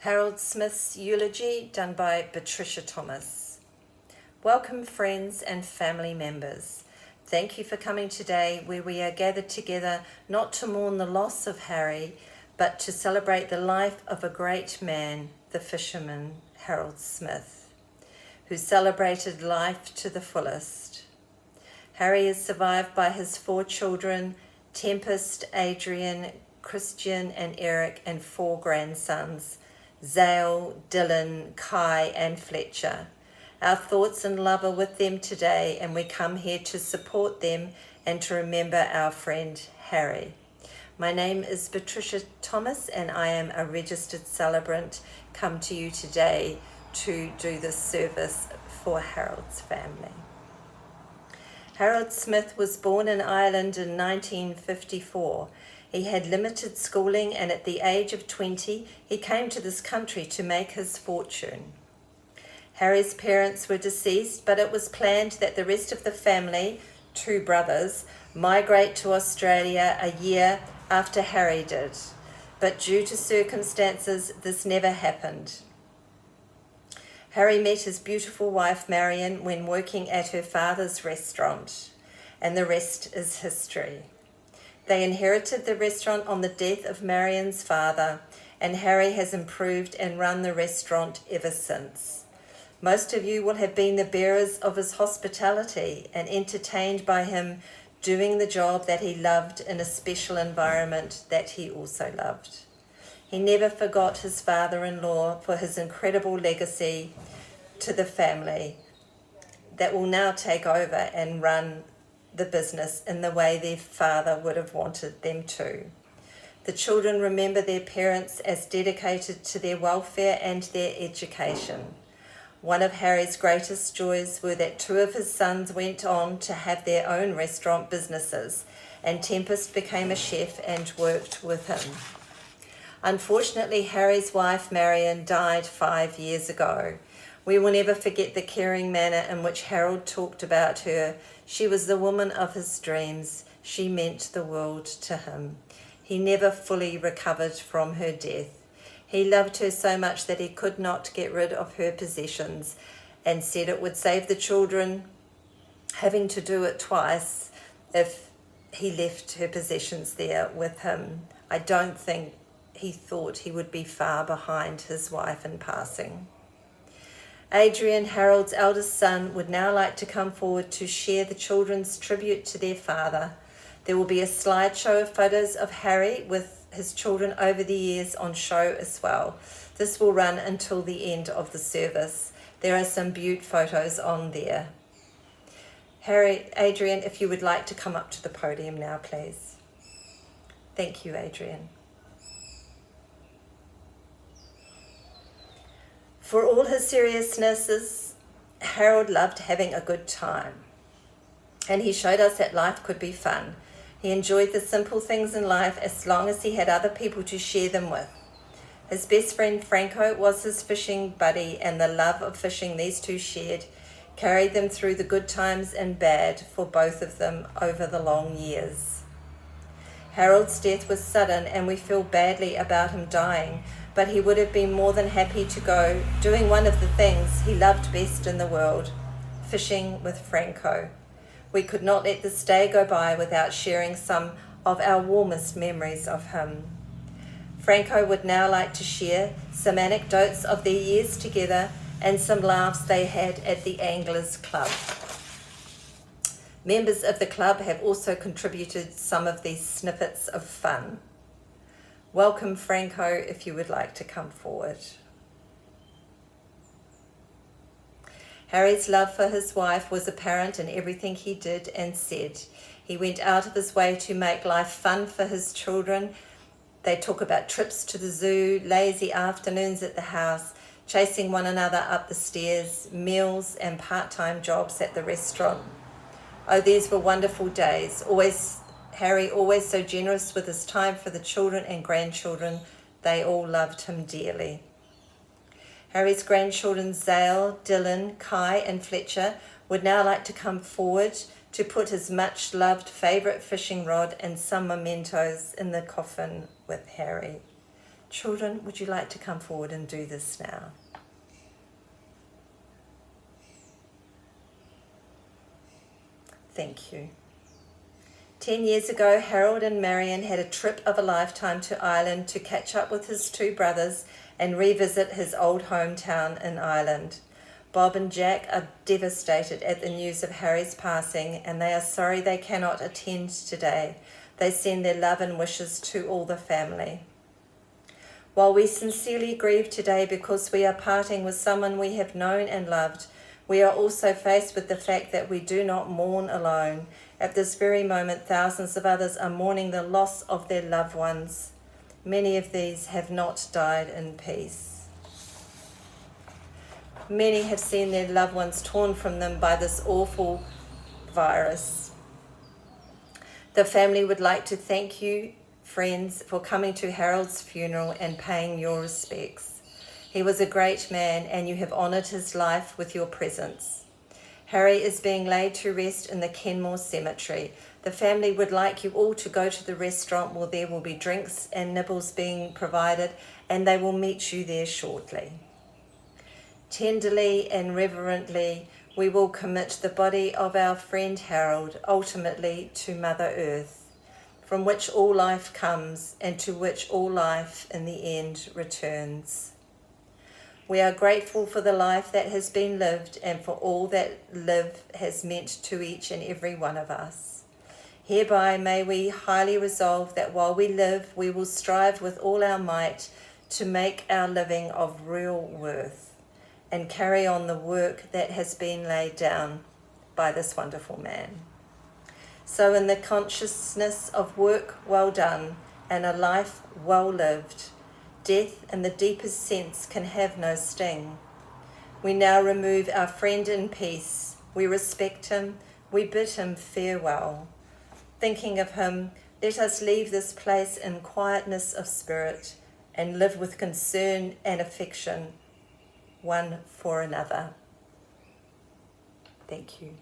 Harold Smith's Eulogy, done by Patricia Thomas. Welcome, friends and family members. Thank you for coming today, where we are gathered together not to mourn the loss of Harry, but to celebrate the life of a great man, the fisherman Harold Smith, who celebrated life to the fullest. Harry is survived by his 4 children, Tempest, Adrian, Christian and Eric, and 4 grandsons, Zale, Dylan, Kai and Fletcher. Our thoughts and love are with them today, and we come here to support them and to remember our friend Harry. My name is Patricia Thomas and I am a registered celebrant come to you today to do this service for Harold's family. Harold Smith was born in Ireland in 1954. He had limited schooling, and at the age of 20, he came to this country to make his fortune. Harry's parents were deceased, but it was planned that the rest of the family, 2 brothers, migrate to Australia a year after Harry did. But due to circumstances, this never happened. Harry met his beautiful wife Marion when working at her father's restaurant, and the rest is history. They inherited the restaurant on the death of Marion's father, and Harry has improved and run the restaurant ever since. Most of you will have been the bearers of his hospitality and entertained by him doing the job that he loved in a special environment that he also loved. He never forgot his father-in-law for his incredible legacy to the family that will now take over and run the business in the way their father would have wanted them to. The children remember their parents as dedicated to their welfare and their education. One of Harry's greatest joys were that 2 of his sons went on to have their own restaurant businesses, and Tempest became a chef and worked with him. Unfortunately, Harry's wife Marion died 5 years ago. We will never forget the caring manner in which Harold talked about her. She was the woman of his dreams. She meant the world to him. He never fully recovered from her death. He loved her so much that he could not get rid of her possessions, and said it would save the children having to do it twice if he left her possessions there with him. I don't think he thought he would be far behind his wife in passing. Adrian, Harold's eldest son, would now like to come forward to share the children's tribute to their father. There will be a slideshow of photos of Harry with his children over the years on show as well. This will run until the end of the service. There are some beaut photos on there. Adrian, if you would like to come up to the podium now, please. Thank you, Adrian. For all his seriousnesses, Harold loved having a good time, and he showed us that life could be fun. He enjoyed the simple things in life as long as he had other people to share them with. His best friend Franco was his fishing buddy, and the love of fishing these 2 shared carried them through the good times and bad for both of them over the long years. Harold's death was sudden, and we feel badly about him dying, but he would have been more than happy to go doing one of the things he loved best in the world, fishing with Franco. We could not let this day go by without sharing some of our warmest memories of him. Franco would now like to share some anecdotes of their years together and some laughs they had at the Anglers Club. Members of the club have also contributed some of these snippets of fun. Welcome, Franco, if you would like to come forward. Harry's love for his wife was apparent in everything he did and said. He went out of his way to make life fun for his children. They talk about trips to the zoo, lazy afternoons at the house, chasing one another up the stairs, meals and part-time jobs at the restaurant. Oh, these were wonderful days. Harry always so generous with his time for the children and grandchildren. They all loved him dearly. Harry's grandchildren Zale, Dylan, Kai and Fletcher would now like to come forward to put his much-loved favourite fishing rod and some mementos in the coffin with Harry. Children, would you like to come forward and do this now? Thank you. 10 years ago, Harold and Marion had a trip of a lifetime to Ireland to catch up with his two brothers and revisit his old hometown in Ireland. Bob and Jack are devastated at the news of Harry's passing, and they are sorry they cannot attend today. They send their love and wishes to all the family. While we sincerely grieve today because we are parting with someone we have known and loved, we are also faced with the fact that we do not mourn alone. At this very moment, thousands of others are mourning the loss of their loved ones. Many of these have not died in peace. Many have seen their loved ones torn from them by this awful virus. The family would like to thank you, friends, for coming to Harold's funeral and paying your respects. He was a great man, and you have honoured his life with your presence. Harry is being laid to rest in the Kenmore Cemetery. The family would like you all to go to the restaurant where there will be drinks and nibbles being provided, and they will meet you there shortly. Tenderly and reverently, we will commit the body of our friend Harold ultimately to Mother Earth, from which all life comes and to which all life in the end returns. We are grateful for the life that has been lived and for all that live has meant to each and every one of us. Hereby may we highly resolve that while we live, we will strive with all our might to make our living of real worth and carry on the work that has been laid down by this wonderful man. So in the consciousness of work well done and a life well lived, death in the deepest sense can have no sting. We now remove our friend in peace. We respect him. We bid him farewell. Thinking of him, let us leave this place in quietness of spirit and live with concern and affection, one for another. Thank you.